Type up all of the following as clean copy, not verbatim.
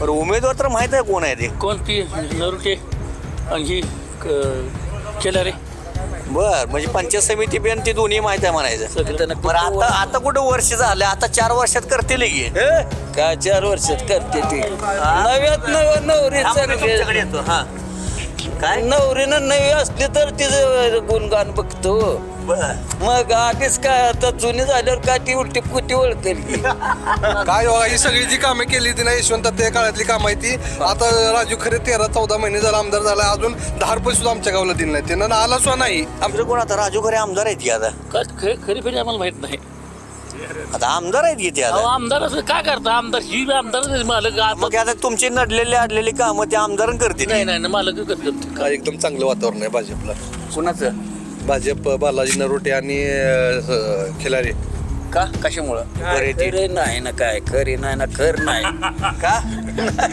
बरं उमेदवार तर माहित आहे कोण आहे ते. कोणती नरुटे आणि ही केला रे बर म्हणजे पंचायत समिती बी आणि ते दोन्ही माहित आहे म्हणायचं. सगळं बरं आता आता कुठं वर्ष झालं आता 4 वर्षात करतील की काय 4 वर्षात करते ती नव्यात नवरी तुमच्याकडे येतो. हा काय नवरीनं नवी असली तर तिचं गुणगान बघतो. बर मग आधीच काय आता जुनी झाल्यावर काय ती उलटी पुटी वळतेल की काय बघा ही सगळी जी कामे केली ती ना यशवंत त्या काळातली कामं आहे ती. आता राजू खरे 13-14 महिने झाला आमदार झाला अजून 10 रुपये सुद्धा आमच्या गावाला दिले नाही त्यांना आला सुद्धा नाही. आमचं कोण आता राजू खरे आमदार आहेत की आता. काय खरी फेरी आम्हाला माहित नाही. आता आमदार आहेत की ते अहो, आता. आमदार असं काय करता आमदार ही आमदार मालक मग आता तुमची नडलेली अडलेली कामं ते आमदार करतील. नाही नाही मालक करतात. काय एकदम चांगलं वातावरण आहे भाजपला. कुणाचं भाजप बालाजी नरोटे आणि खिलारी. का कशामुळं खरे ते खरे नाही ना काय खरी नाही ना खर नाही का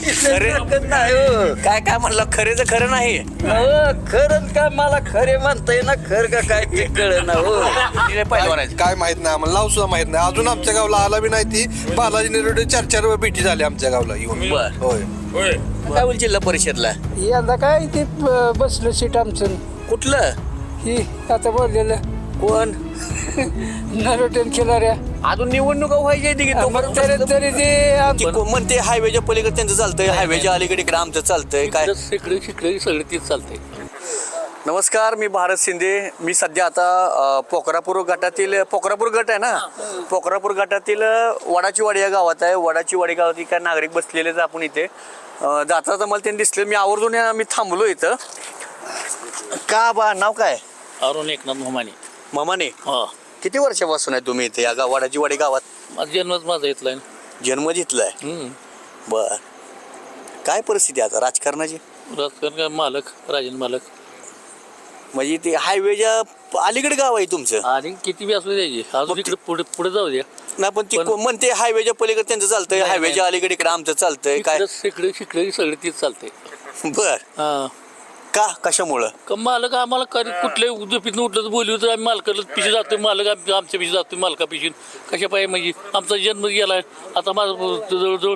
खरे नाही हो. काय काय म्हणलं खरेच खरं नाही. खरं काय मला खरे म्हणताय ना खर का काय ते कळ ना हो पहिलवानाचं. काय माहित नाही आम्हाला नाव सुद्धा माहित नाही अजून आमच्या गावला आला बी नाही ती. बालाजी नरोटे 4 भेटी झाली आमच्या गावला येऊन. बर होय काय बोल जिल्हा परिषदला यंदा काय ते बसलं सीट आमचं कुठलं ही आता बोललेलं कोण नरोटेन खिलाऱ्या अजून निवडणुका व्हायची आहे की मग तरी तरी ते ती म्हणते हायवेच्या पलीकडे त्यांचं चालतंय हायवेच्या अलीकडे इकडे आमचं चालतंय काय. इकडे शिकले सगळे तीच चालते. नमस्कार मी भारत शिंदे. मी सध्या आता पोखरापूर गटातील पोखरापूर गट आहे ना पोखरापूर गटातील वडाची वाडी या गावात आहे. वडाची वाडी गावात काय नागरिक बसलेलेच आपण इथे जाता मला त्यांनी दिसले. मी आवर्जून मी थांबलो इथं. का बा नाव काय अरुण एकनाथ मोमाने. मामाने हा किती वर्षापासून आहे तुम्ही इथे या वडाची वाडी गावात. माझा जन्मच माझा इथला जन्म जिथलाय. बर काय परिस्थिती आहे आता राजकारणाची. राजकारण काय मालक राजन मालक म्हणजे ते हायवेच्या अलीकडे गाव आहे तुमचं. आणि किती बी असू द्यायची अजून इकडे पुढे पुढे जाऊ द्या. नाही पण ती म्हणते हायवेच्या पलीकडे त्यांचं चालतंय नाही, हायवेच्या अलीकडे इकडे आमचं चालतंय काय. इकडे शिकले सगळे तीच चालते. बर हा का कशामुळं का मालक आम्हाला कधी कुठल्या उद्योगीतनं उठलं तर बोलू तर आम्ही मालकाला पिशी जातोय मालक आमच्या पिशी जातोय मालका पिशी कशा पाहिजे म्हणजे आमचा जन्म गेलाय आता माझं जवळजवळ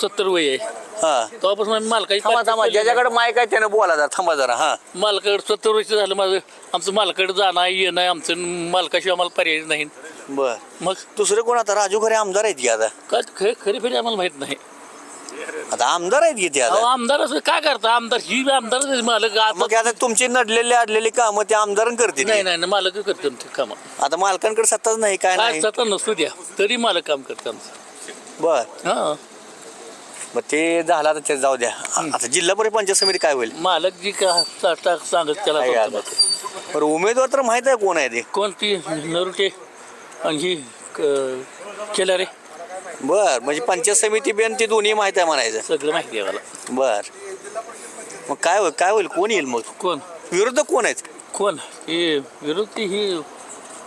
70 वय आहे. हा तेव्हापासून आम्ही थांबा थांबा मालकाची ज्याच्याकडे माईक आहे त्यानं बोला जरा थांबा जरा. हा मालकाकडे 70 वर्ष झालं माझं आमचं मालकाकडे जाणं आहे येणं आहे आमचं मालकाशिवाय आम्हाला पर्याय नाही. बर मग दुसरे कोण आता राजू खरे आमदार आहेत की आता. काय खरी फेरी आम्हाला माहित नाही. आता आमदार आहेत की ते अहो, आता. आमदार असं काय करता आमदार ही आमदार मालक मग आता तुमची नडलेली अडलेली कामं ते आमदार करतील. नाही नाही मालक करतात ते काम. आता मालकांकडे सत्ताच नाही काय काय नाही. सत्ता नसतो द्या तरी मालक काम करतात आमचं. बर हा मग ते झालं आता ते जाऊ द्या. आता जिल्हा परिषद पंचायत समिती काय होईल. मालक जी का सांगत त्याला काय करतो. आता. बरं उमेदवार तर माहित आहे कोण आहे ते. कोणती नरुटे आणि ही केला रे बर म्हणजे पंचायत समिती बी आणि ते दोन्ही माहित आहे म्हणायचं. सगळं माहिती आहे मला. बर मग काय होईल कोण येईल मग कोण विरोधक कोण आहेत. कोण ही विरोधी ही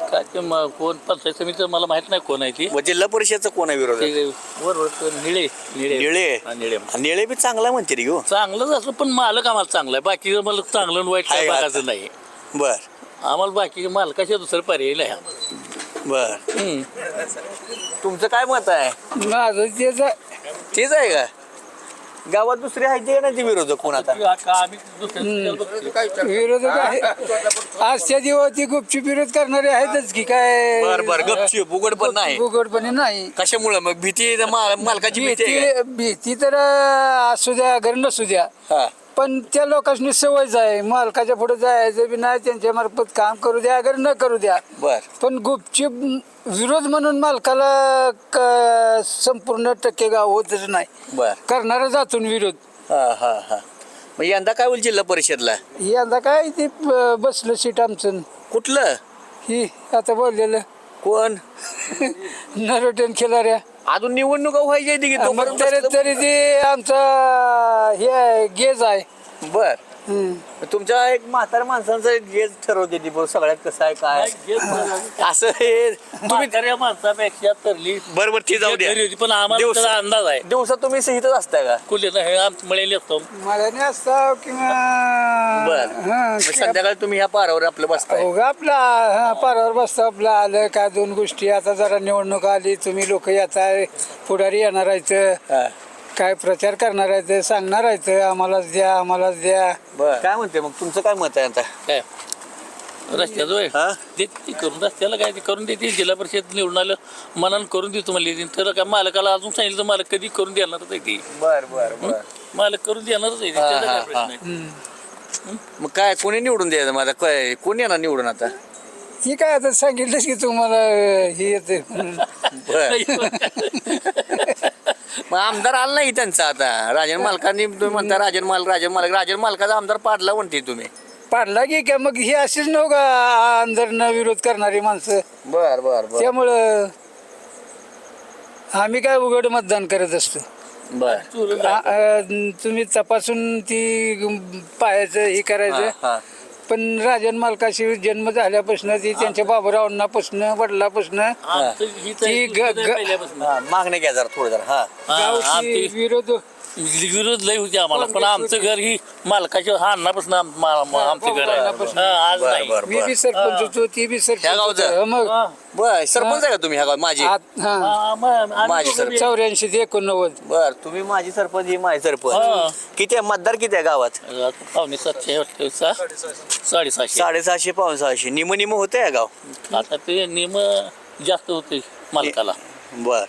काय ते कोण पंचायत समिती मला माहित नाही कोण आहे ती. मग जिल्हा परिषदचं कोण आहे विरोधक. ते वर निळे निळे निळे हा, निळे निळे बी चांगला म्हणते रे घेऊ. चांगलंच असं पण मालक आम्हाला चांगला आहे बाकी मला चांगलं आणि वाईट काय आहे आता. बघायचं नाही. बर आम्हाला बाकी मालकाशिवाय दुसरं पर्याय नाही आम्हाला. बर तुमचं काय मत आहे. माझं तेच तेच आहे का गावात दुसरे आहे ते नाही ते विरोधक कोण आता. आम्ही दुसऱ्या विरोधक आहे आजच्या दिवस ते गुपचूप विरोध करणारे आहेतच की काय. बर बर गपचूप उघड पण नाही. उघडपणे नाही. कशामुळं मग भीती मालकाची भीती आहे का? भीती तर असू द्या घर नसू द्या हा पण त्या लोकांनी सवयच आहे मालकाच्या पुढे जायचं बी नाही त्यांच्या मार्फत काम करू द्या अगर न करू द्या. बर पण गुपचूप विरोध म्हणून मालकाला संपूर्ण टक्के गाव होतच नाही. बर करणारा जातून विरोध. हा हा हा मग यंदा काय होईल जिल्हा परिषदला. यंदा काय ते बसलं सीट आमचं कुठलं ही आता बोललेलं कोण नरोटेन खिलाऱ्या. अजून निवडणुका व्हायची आहे की मग तोपर्यंत तरी बसलं. तरी ते आमचा हे आहे, गेज आहे. बर हम्म. तुमच्या एक म्हातार माणसांचं गेज ठरवते ती सगळ्यात कसं आहे काय असं हे तुम्ही म्हाताऱ्या माणसापेक्षा तरली बरोबर ती जाऊ द्या. घरी होती, पण आम्हाला दिवस- त्याचा अंदाज आहे. दिवसात तुम्ही सहितच असता का. कुठे नाही आमचं मिळेल असतो. मला नाही असता किंवा बर हा, मग संध्याकाळी तुम्ही ह्या पारावर आपलं बसताय. हो का आपला हा पारावर बसता आपला आलं काय दोन गोष्टी आता जरा निवडणूक आली तुम्ही लोक येताय पुढारी येणार आहेत हा. काय प्रचार करणार आहे ते सांगणार आहे ते आम्हालाच द्या आम्हालाच द्या. काय म्हणते मग तुमचं काय मत आहे आता? काय रस्त्याचं होय हा? ते करून रस्त्याला काय ते करून देते. जिल्हा परिषद निवडून आलं मनानं करून देतो म्हणले तर काय मालकाला अजून सांगितलं तर मालक कधी करून देणारच आहे ते. बर बर बर. मालक करून देणारच आहे ते. त्याचा काय प्रश्न आहे? मग काय कोणी निवडून द्यायचं माझा काय कोण येणार निवडून आता? ही काय आता सांगितलंच की तुम्हाला हे येते म्हणून. मग आमदार आला नाही त्यांचा आता. राजन मालकांनी तुम्ही म्हणता राजन मालकाचा आमदार पाडला म्हणते तुम्ही. पाडला की काय मग ही अशीच नव्ह का अंदरनं विरोध करणारी माणसं. बर बर बर त्यामुळं आम्ही काय उघड मतदान करत असतो. बर. तुम्ही तपासून ती पाहायचं हे करायचं. हा. पण राजन मालकाशी जन्म झाल्यापासून ती त्यांच्या बाबूरावांपासून वडिलापासून आमचं हित आहे, ती तुझं नाही पहिल्यापासून. मागणी घ्या जरा थोडं जरा. हा गावची आमची विरोध विरोध लय होते आम्हाला पण आमचं घर ही मालकाच्या हा अन्नापासून आमचं घर आहे. हा, आज बर नाही बर मी बर बी सरपंच होतो ती बी ह्या गावचं? सरपंच मग बर. सरपंच आहे का तुम्ही ह्या गावात? माझी हा हा, आम्ही माझी दोघं बी- 84 ते 89. बर. तुम्ही माझी सरपंच ही माझी हा. सरपंच. किती आहे मतदार किती आहे गावात? आता पावणे 700 वाटतं, 650. 750 पाऊन 600 निम होते या गाव. आता ते निम जास्त होते मालकाला. बर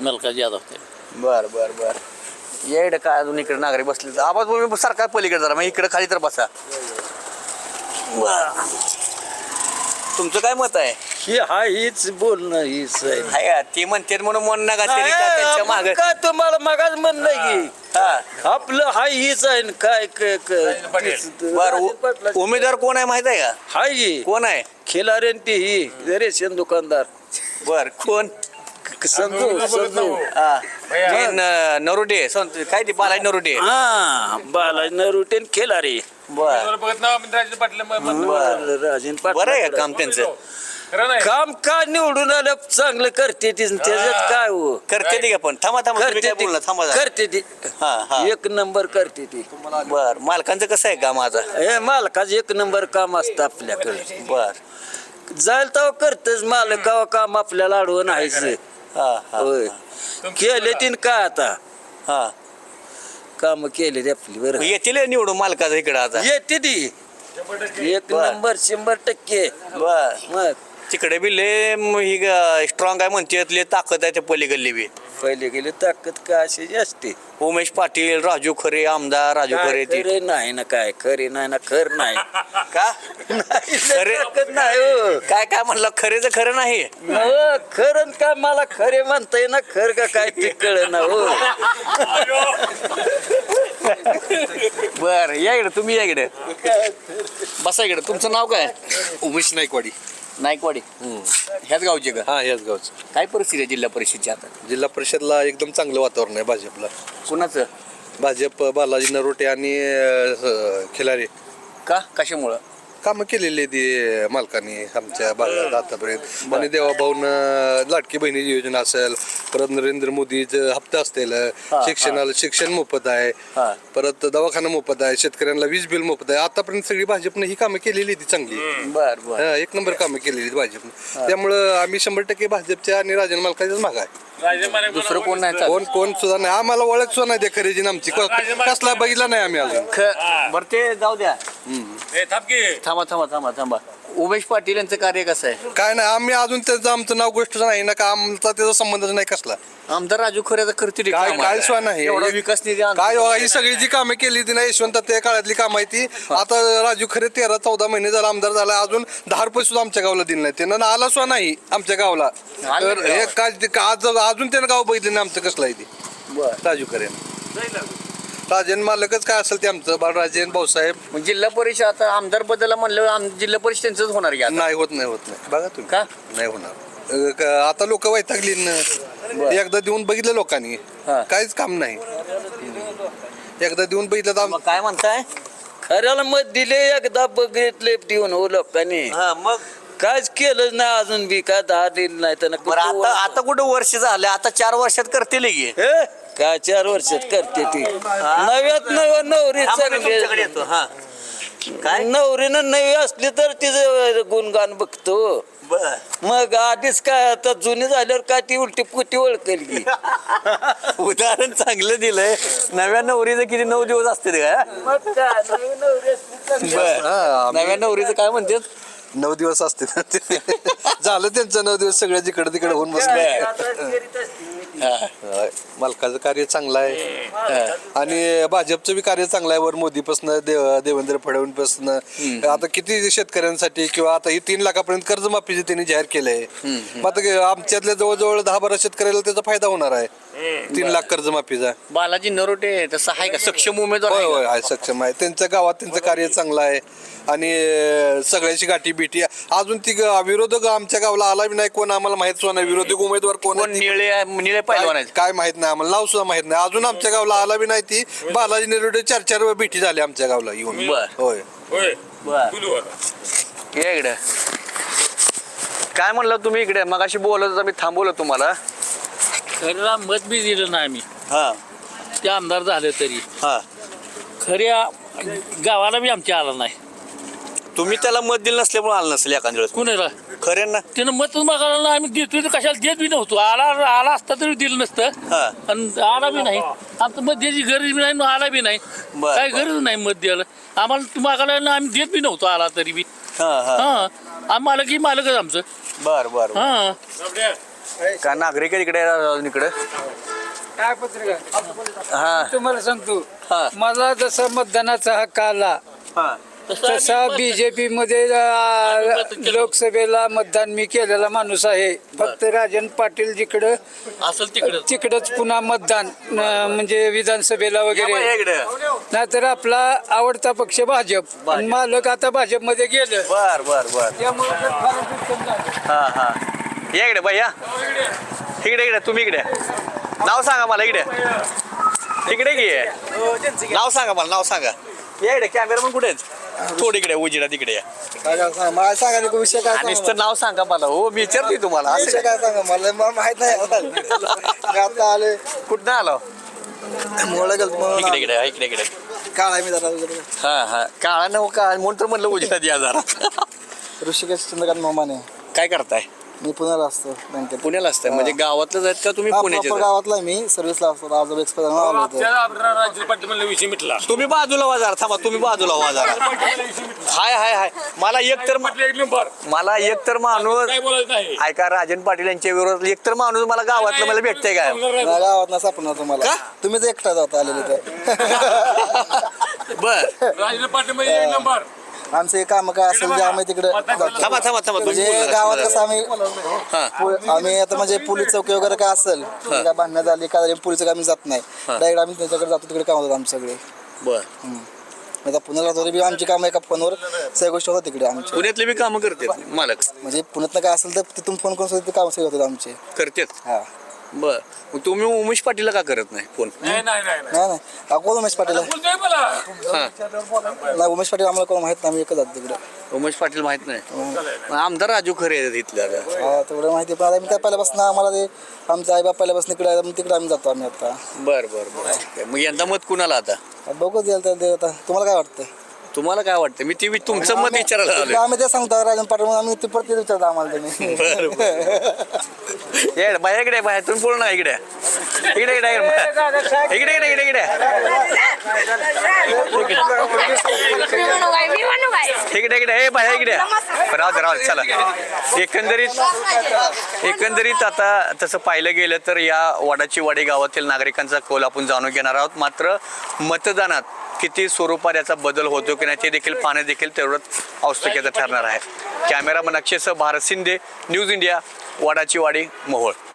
मालका जास्त होते. बर बर बर. या इकडे काय अजून इकडे नागरिक बसले. आवाज तुम्ही सरकार पलीकडे जरा मग इकडे खाली तर बसा. बर. तुमचं काय मत आहे? हीच बोलणं हीच आहे. हाय का? ते म्हणते म्हणून मन नका तरी का त्यांच्या मागे. काय तुम्हाला मगाच म्हणलं की हा. आपलं हाय हीच आहे न काय बर. उमेदवार कोण आहे माहित आहे का? हाय ही कोण आहे? खिलारी ती ही रेशन दुकानदार बर. कोण? संजू हा. हे नरोडे काय ते बालाजी नरोडे. हा बालाजी नरुटेन खिलारी बर राजन बरं आहे का काम त्यांचं? काम का निवडून आलं चांगलं करते ती त्याच्यात काय हो करते ते का पण थांबा थांबा तुम्ही करते काय बोलला थांबा जरा. करते ती हा हा. एक नंबर करते ती बर. मालकांचं कसं आहे का माझा? हे मालकाचं एक नंबर काम असतं आपल्याकडे बर. जाईल तेव्हा करतच मालक गावा काम आपल्याला अडवून आहेच हा हा होय केले तीन काय आता हा. काम केले आपली बरं येतील निवडून मालकाचं इकडं आता. येते ती एक बर. नंबर 100%. बर. मग तिकडे बी लय ही स्ट्रॉंग आहे म्हणते लय ताकद आहे त्या पलीकडली बी. पहिले गेले ताकद का अशी असते उमेश पाटील राजू खरे आमदार राजू खरे ते खरे नाही ना काय खरे नाही ना खर नाही का? नाही, खरे- ताकद नाही हो. काय काय म्हणलं खरेच खरं नाही. हो, खरं काय मला खरे म्हणताय ना खर का काय ते कळ ना हो बर. या इकडे तुम्ही या इकडे बसा इकडे. तुमचं नाव काय? उमेश नाईकवाडी. नाईकवाडी. ह्याच गावचे का? हा याच गावचं. काय परिस्थिती आहे जिल्हा परिषदची आता? जिल्हा परिषदला एकदम चांगलं वातावरण आहे भाजपला. कुणाचं? भाजप बालाजी नरोटे आणि खिलारी का? कशामुळं? कामं केलेली ती मालकांनी आमच्या भागात आतापर्यंत. आणि देवाभाऊन लाडकी बहिणी योजना असेल, परत नरेंद्र मोदीचं हप्ता असतील, शिक्षणाला शिक्षण मोफत आहे, हा. परत दवाखाना मोफत आहे, शेतकऱ्यांना वीज बिल मोफत आहे. आतापर्यंत सगळी भाजपने ही कामं केलेली ती चांगली. बर बर. हा, एक नंबर कामं केलेली भाजपने. त्यामुळं आम्ही 100% भाजपच्या आणि राजन मालकाच्याच माग आहे. दुसरं कोण नाही चालत? कोण सुद्धा नाही. आम्हाला ओळख सुद्धा नाही त्या खरेदीने आमची. कसला बघितला नाही आम्ही अजून. बर ते जाऊ द्या. थांबा थांबा थांबा थांबा. उमेश पाटील यांचं कार्य कसं आहे? काय नाही आम्ही अजून त्याचं आमचं नाव गोष्ट नाही ना का आमचा त्याचा संबंधच नाही कसला. आमदार राजू खरे करते रे काय कामं. काय सुद्धा नाही. एवढा विकास निधी आणतो. काय बघा ही सगळी जी कामं केली ती ना यशवंत त्या काळातली कामं आहे ती. आता राजू खरे 13-14 महिने झाला आमदार झाला, अजून 10 रुपये सुद्धा आमच्या गावाला दिले नाही. त्यानं आला सुद्धा नाही आमच्या गावाला. आलं तर नाही हे अजून त्यानं गाव बघितलं नाही आमचं कसलं आहे ते बर. राजू खरे. राजन मालकच काय असेल ते आमचं बाळराजन भाऊसाहेब. मग जिल्हा परिषद आता आमदार बदलला म्हणलं जिल्हा परिषद त्यांचंच होणार की आता? नाही होत नाही बघा तुम्ही. का? नाही होणार. आता लोक वैतागली न. एकदा देऊन बघितलं लोकांनी हा. काहीच काम नाही. एकदा देऊन बघितलं तर मग काय म्हणताय? खऱ्याला मत दिले एकदा बघितले देऊन हो लोकांनी हा मग काहीच केलं नाही अजून बी काय 10 दिलं नाही बरं आता आता कुठं वर्ष झालं? आता 4 वर्षात करतील की? हे? काय 4 वर्षात करते ती नव्यात नव नवरी थांबा, मी तुमच्याकडे चांगली येतो. हा काय? नवरीनं नवी असली तर तिचं गुणगान बघतो. बर मग आधीच काय आता जुनी झाल्यावर काय ती उलटी पुटी ओळखेल की. उदाहरण चांगलं दिलंय. नव्या नवरीचं किती 9 दिवस असते ते का? मग काय नवी नवरी असली तर बर नव्या नवरीचं काय म्हणतात? 9 दिवस असते झालं त्यांचं 9 दिवस सगळ्या जिकडे तिकडे होऊन बसले. आता करीत असतील. होय. मालकाचं कार्य चांगलं आहे आणि भाजपचं बी कार्य चांगलं आहे. वर मोदीपासून देवेंद्र फडणवीसपासून आता किती शेतकऱ्यांसाठी किंवा आता ही 3 लाखापर्यंत कर्जमाफीचे त्यांनी जाहीर केलंय. मग आता आमच्यातल्या जवळजवळ 10-12 शेतकऱ्याला त्याचा फायदा होणार आहे. 3 लाख कर्जमाफीचा. बालाजी नरोटे तसं आहे का? सक्षम उमेदवार होय आहे होय का? आहे, सक्षम आहे. त्यांच्या गावात त्यांचं कार्य चांगलं आहे आणि सगळ्याची गाठी बिटी अजून ती विरोधक आमच्या गावाला आला बी नाही. कोण आम्हाला माहित सुद्धा नाही विरोधक उमेदवार कोण कोण आहे. निळे पैलवान आहेत? काय माहित नाही आम्हाला, नाव सुद्धा माहित नाही अजून. आमच्या गावाला आला बी नाही. ती बालाजी निरोडे 4 भेटी झाली आमच्या गावाला येऊन. बर. होय बर ये इकडे. काय म्हणलं तुम्ही इकडे? मगाशी बोलत होता, मी थांबवलं तुम्हाला. खऱ्याला मत बी दिलं नाही आम्ही, हा ते आमदार झाले तरी हा खऱ्या गावाला बी आमच्या आला नाही. तुम्ही त्याला मत दिलं नसल्यामुळे आलं नसेल एखाद्या वेळेस. कुणाला खऱ्यांना त्यानं मतच मागायला नाही. आम्ही देतोय तर कशाला देत बी नव्हतो. आला असता तरी दिलं नसतं हा. आणि आला बी नाही. आमचं मत द्यायची गरज बी नाही आणि आला बी नाही. बर, काय बर. गरज नाही मत द्यायला. आम्हाला मागायला ना आम्ही देत बी नव्हतो आला तरी बी. हा हा हा आम्ही मालक ही मालकच आमचं. बर बर हा का नागरिक आहे इकडे अजून इकडे? काय पत्रिका हा तुम्हाला सांगतो. हा. मला जसा मतदानाचा हक्क आला हा तसा बीजेपी मध्ये लोकसभेला मतदान मी केलेला माणूस आहे. फक्त राजन पाटील जिकडं असेल तिकडं तिकडच पुन्हा मतदान म्हणजे विधानसभेला या वगैरे. बाई इकडे. नाहीतर आपला आवडता पक्ष भाजप आणि मालक आता भाजपमध्ये गेलं. बर बर बर त्यामुळे ते फारच उत्तम झालं. हा हा या इकडे बाई या इकडे इकडे. तुम्ही इकडे नाव सांगा मला. इकडे इकडे की नाव सांगा मला. नाव सांगा. या इकडे. कॅमेरामन कुठे आहेत? थोडी इकडे उजिडा तिकडे या. मला सांगा विषय काय आणि नुसतं नाव सांगा मला. हो मी विचारते तुम्हाला. असं विषय काय सांगा मला माहित नाही. मी आता आले कुठं आलो? मोळा गेलो इकडे इकडे इकडे इकडे. काळ आहे मी जरा वगैरे. हा हा काळा नव काळ म्हणून तर म्हणलं उजिडात या जरा. ऋषिकेश चंद्रकांत मोमाने. काय करताय? मी पुण्याला असतो बँकेत. पुण्याला असतं म्हणजे गावातलं आहेत का तुम्ही पुण्याचे? प्रॉपर गावातला आहे मी. सर्व्हिसला असतो. आज एक्सप्रेस आलो होतो. तुम्ही बाजूला व्हा जरा. थांबा तुम्ही बाजूला व्हा जरा. हाय हाय हाय मला एक तर माणूस ऐका राजन पाटील यांच्या विरोधात एक तर माणूस मला गावातलं मला भेटतंय काय? नाही, गावात ना सापडणार तुम्हाला. का? तुम्हीच एकटा जाता आलेले तर. बर आमचे काम काय असेल ते आम्ही तिकडे थांबा थांबा थांबा तुम्ही म्हणजे बोलू गावात नका. कसं आम्ही आता म्हणजे पोलीस चौकी वगैरे काय असेल काय भांडणं झाली काय झाली पोलीस आम्ही जात नाही. डायरेक्ट आम्ही त्यांच्याकडे जातो. तिकडे काम होतात आमचे सगळे. बर आता पुण्याला तरी बी आमची कामं एका फोनवर सगळ्या गोष्टी होतात तिकडे आमच्या. पुण्यातले बी कामं करतात मालक. म्हणजे पुण्यात काय असेल तर तिथून फोन करून सुद्धा ते कामं सगळे होतात आमचे. करतात. हा बर मग तुम्ही उमेश पाटीलला का करत नाही फोन? नाही नाही कोण उमेश पाटील आहे? हा नाही उमेश पाटील आम्हाला कोण माहित नाही. आम्ही एकच जातो तिकडे. उमेश पाटील माहित नाही. मग आमदार राजू खरे आहेत इथल्या. हा तेवढं माहिती. पण आता मी काय पहिल्यापासून आम्हाला ते आमच्या आई बाप पहिल्यापासून इकडे आहे. तिकडे आम्ही जातो आम्ही आता. बर बर बर मग यंदा मत कुणाला आता? बघूच द्याल तर आता तुम्हाला काय वाटतं? तुम्हाला काय वाटतं? मी तुमचं मत विचारायला आलोय. आम्ही ते सांगतो राजन पाटील म्हणून आम्ही ते परत तेच विचारतो आम्हाला तुम्ही. ये बाहेर इकडे बाहेर तुम्ही बोल ना. इकडे इकडे इकडे इकडे इकडे इकडे इकडे इकडे इकडे हे बाहेर इकडे राहू दे राहू दे. चला एकंदरीत आता तसं पाहिलं गेलं तर या वडाची वाडी गावातील नागरिकांचा कौल आपण जाणून घेणार आहोत. मात्र मतदानात किती स्वरूपात याचा बदल होतो की नाही ते देखील पाहणे देखील तेवढंच औत्सुक्याचं ठरणार आहे. कॅमेरामन अक्षयसह भारत शिंदे, न्यूज इंडिया, वडाची वाडी, मोहोळ.